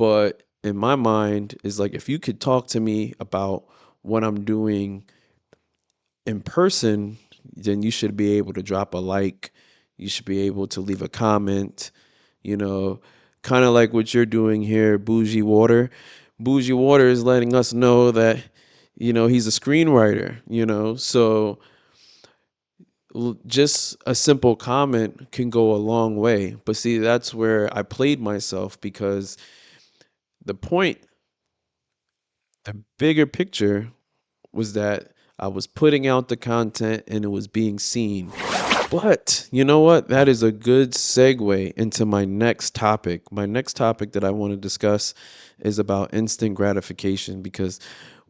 But in my mind, is like if you could talk to me about what I'm doing in person, then you should be able to drop a like. You should be able to leave a comment, you know, kind of like what you're doing here, Bougie Water. Bougie Water is letting us know that, he's a screenwriter, so just a simple comment can go a long way. But see, that's where I played myself because the point, the bigger picture was that I was putting out the content and it was being seen. But you know what? That is a good segue into my next topic. My next topic that I want to discuss is about instant gratification because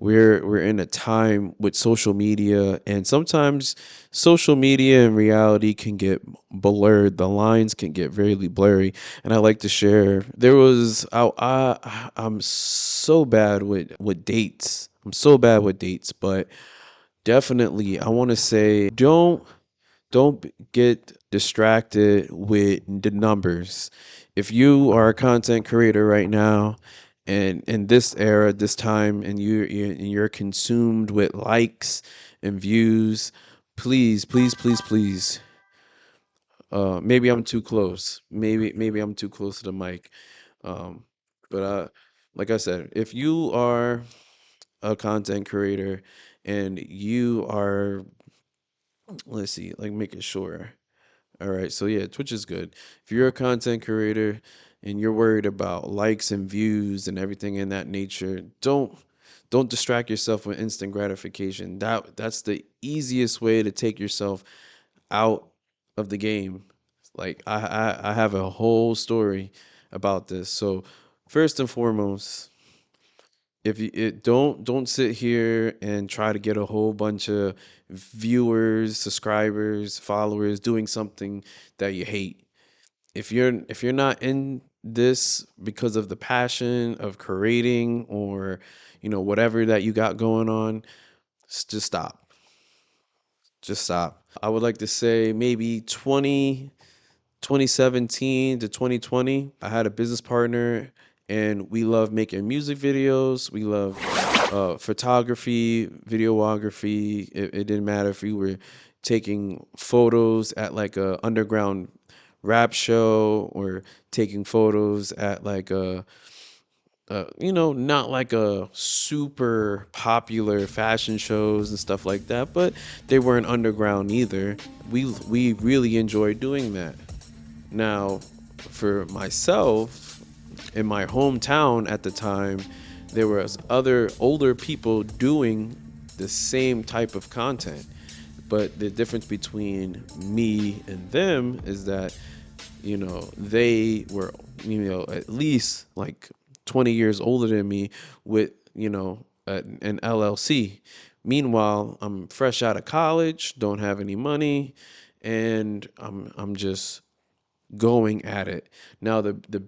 we're in a time with social media, and sometimes social media and reality can get blurred. The lines can get very blurry. And I like to share. I'm so bad with dates. I'm so bad with dates, but definitely I want to say don't get distracted with the numbers. If you are a content creator right now, and in this era, this time, and you're consumed with likes and views, please, please, please, please. Maybe I'm too close. Maybe I'm too close to the mic. Um, but like I said, if you are a content creator and you are, let's see, like making sure. All right, so yeah, Twitch is good. If you're a content creator and you're worried about likes and views and everything in that nature, don't distract yourself with instant gratification. That's the easiest way to take yourself out of the game. Like I have a whole story about this. So first and foremost, if you don't sit here and try to get a whole bunch of viewers, subscribers, followers doing something that you hate. If you're not in this because of the passion of creating, or whatever that you got going on, just stop. Just stop. I would like to say maybe 2017 to 2020, I had a business partner and we love making music videos. We love photography, videography. It didn't matter if we were taking photos at like a underground rap show or taking photos at like not like a super popular fashion shows and stuff like that, but they weren't underground either. We really enjoyed doing that. Now, for myself, in my hometown at the time, there was other older people doing the same type of content. But the difference between me and them is that, they were, at least like 20 years older than me with, an LLC. Meanwhile, I'm fresh out of college, don't have any money, and I'm just going at it. Now, the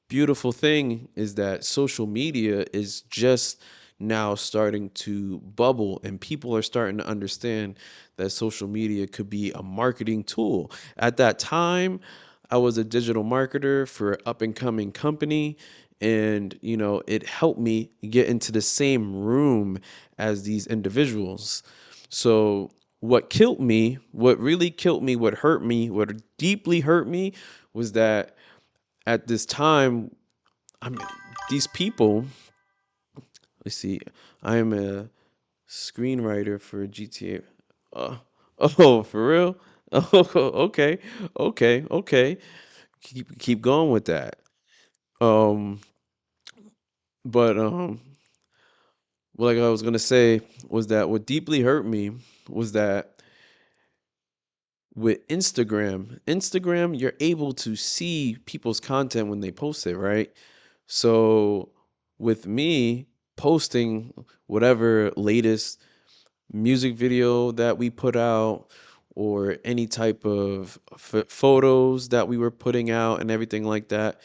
beautiful thing is that social media is just now starting to bubble, and people are starting to understand that social media could be a marketing tool. At that time, I was a digital marketer for an up and coming company, and it helped me get into the same room as these individuals. So what really killed me, what hurt me, what deeply hurt me was that at this time, I'm these people. Let's see. I am a screenwriter for GTA. Uh, oh, for real? Oh, okay, okay. Keep going with that. Um, but what like I was gonna say was that what deeply hurt me was that with Instagram, you're able to see people's content when they post it, right? So with me posting whatever latest music video that we put out, or any type of photos that we were putting out and everything like that,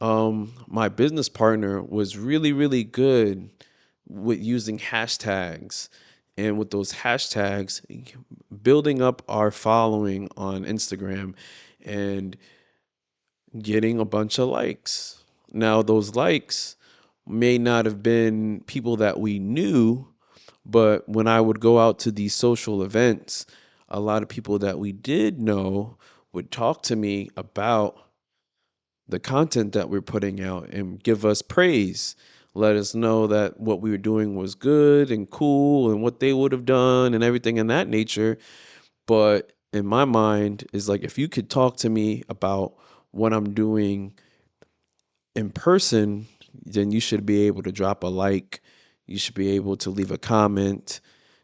my business partner was really, really good with using hashtags. And with those hashtags, building up our following on Instagram and getting a bunch of likes. Now, those likes may not have been people that we knew, but when I would go out to these social events, a lot of people that we did know would talk to me about the content that we're putting out and give us praise. Let us know that what we were doing was good and cool and what they would have done and everything in that nature. But in my mind, is like if you could talk to me about what I'm doing in person, then you should be able to drop a like. You should be able to leave a comment,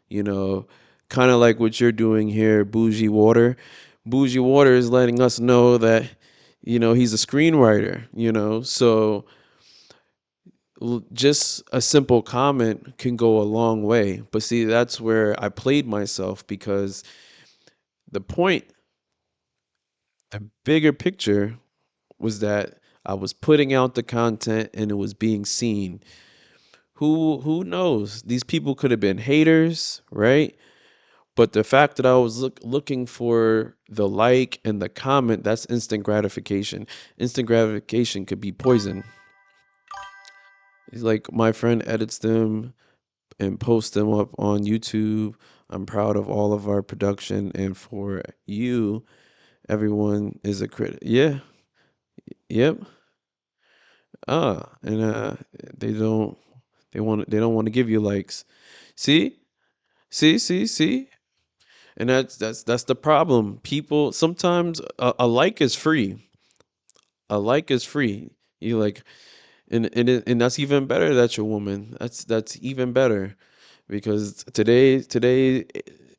you know, kind of like what you're doing here, Bougie Water. Bougie Water is letting us know that, he's a screenwriter, so just a simple comment can go a long way. But see, that's where I played myself because the point, the bigger picture was that I was putting out the content and it was being seen. Who knows? These people could have been haters, right? But the fact that I was looking for the like and the comment, that's instant gratification. Instant gratification could be poison. It's like my friend edits them and posts them up on YouTube. I'm proud of all of our production, and for you, everyone is a critic. Yeah, yep. And they don't they don't want to give you likes. See? See? And that's the problem. People sometimes a like is free. A like is free. You like and that's even better that you're a woman. That's even better because today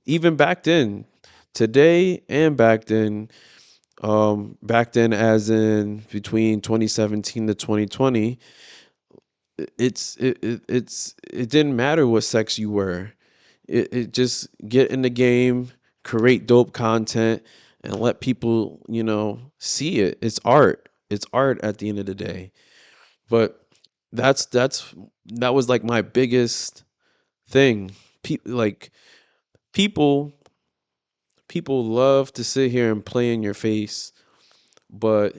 even back then, today and back then as in between 2017 to 2020, it didn't matter what sex you were. It just get in the game, create dope content, and let people, see it. It's art. It's art at the end of the day. But that was like my biggest thing. Like people people love to sit here and play in your face, but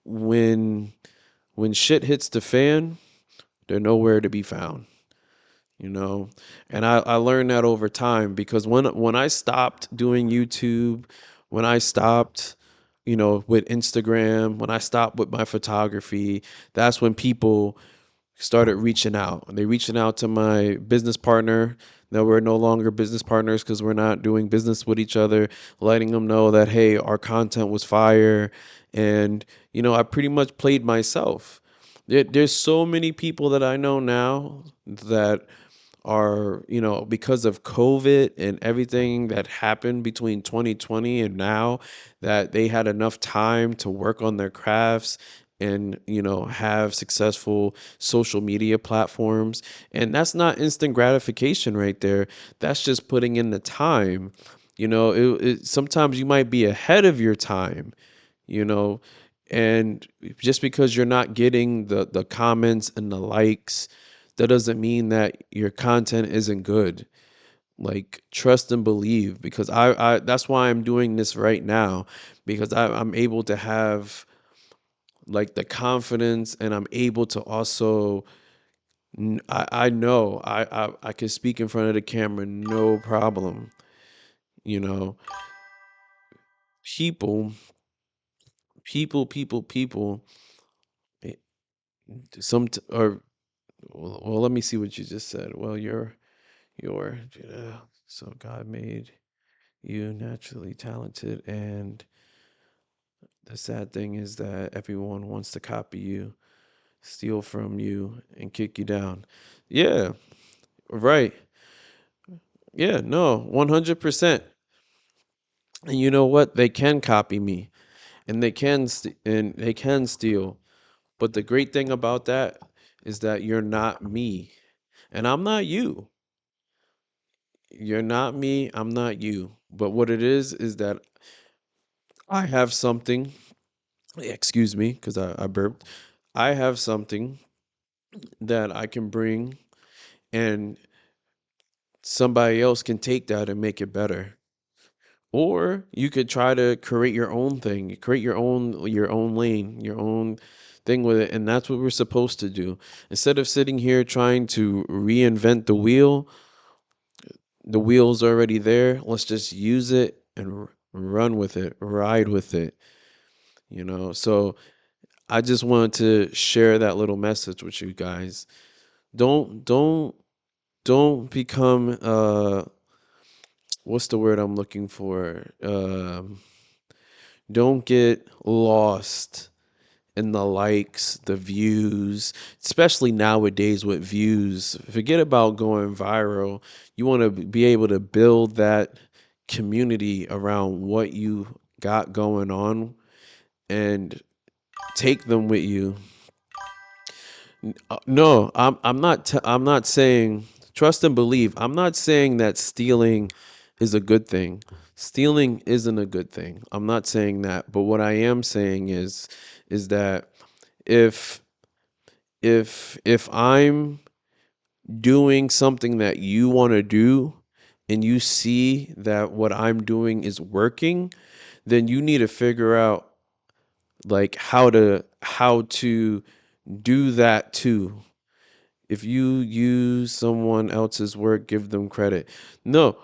when when shit hits the fan, they're nowhere to be found. you know and I learned that over time because when I stopped doing YouTube, when I stopped with Instagram, when I stopped with my photography, that's when people started reaching out. And they reaching out to my business partner. That we're no longer business partners because we're not doing business with each other, letting them know that hey, our content was fire. And I pretty much played myself. There's so many people that I know now that are, because of COVID and everything that happened between 2020 and now, that they had enough time to work on their crafts and, have successful social media platforms. And that's not instant gratification right there. That's just putting in the time. Sometimes you might be ahead of your time, you know and just because you're not getting the comments and the likes, that doesn't mean that your content isn't good. Like, trust and believe, because I that's why I'm doing this right now, because I'm able to have like the confidence, and I'm able to also I know I can speak in front of the camera, no problem. you know people people eh, or well, let me see what you just said. Well, you're so God made you naturally talented, and the sad thing is that everyone wants to copy you, steal from you, and kick you down. Yeah, right. Yeah, no, 100%. And you know what? They can copy me, and they can steal. But the great thing about that is that you're not me, and I'm not you. You're not me, I'm not you. But what it is that I have something, excuse me, because I burped. I have something that I can bring, and somebody else can take that and make it better. Or you could try to create your own thing, create your own lane, your own thing with it, and that's what we're supposed to do. Instead of sitting here trying to reinvent the wheel, the wheel's already there. Let's just use it and run with it, ride with it, you know. So I just wanted to share that little message with you guys. Don't don't become what's the word I'm looking for? Don't get lost in the likes, the views, especially nowadays with views. Forget about going viral. You want to be able to build that community around what you got going on and take them with you. No, I'm not saying trust and believe. I'm not saying that stealing is a good thing. Stealing isn't a good thing. I'm not saying that. But what I am saying is that if if I'm doing something that you want to do and you see that what I'm doing is working, then you need to figure out like how to do that too. If you use someone else's work, give them credit. No,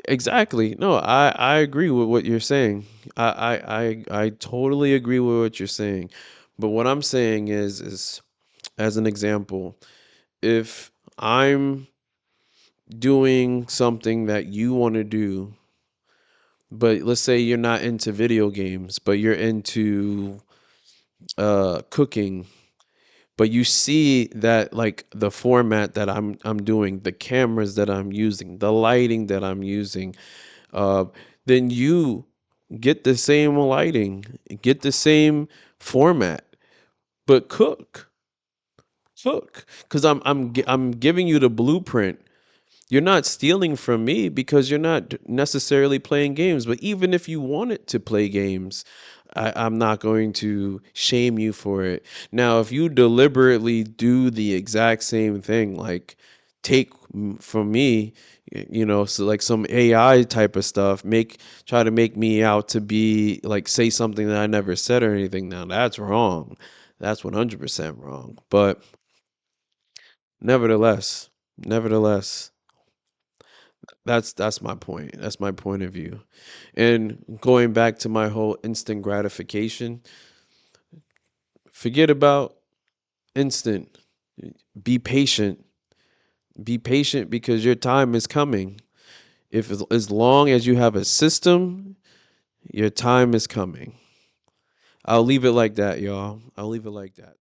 exactly. No, I agree with what you're saying. I totally agree with what you're saying. But what I'm saying is as an example, if I'm doing something that you want to do, but let's say you're not into video games, but you're into cooking, but you see that like the format that I'm doing, the cameras that I'm using, the lighting that I'm using, uh, then you get the same lighting, get the same format, but cook, because I'm giving you the blueprint. You're not stealing from me because you're not necessarily playing games. But even if you wanted to play games, I'm not going to shame you for it. Now, if you deliberately do the exact same thing, like take from me, you know, so like some AI type of stuff, try to make me out to be like say something that I never said or anything. Now that's wrong. That's 100% wrong. But nevertheless, that's my point. That's my point of view. And going back to my whole instant gratification, forget about instant. Be patient. Be patient because your time is coming. If as long as you have a system, your time is coming. I'll leave it like that, y'all. I'll leave it like that.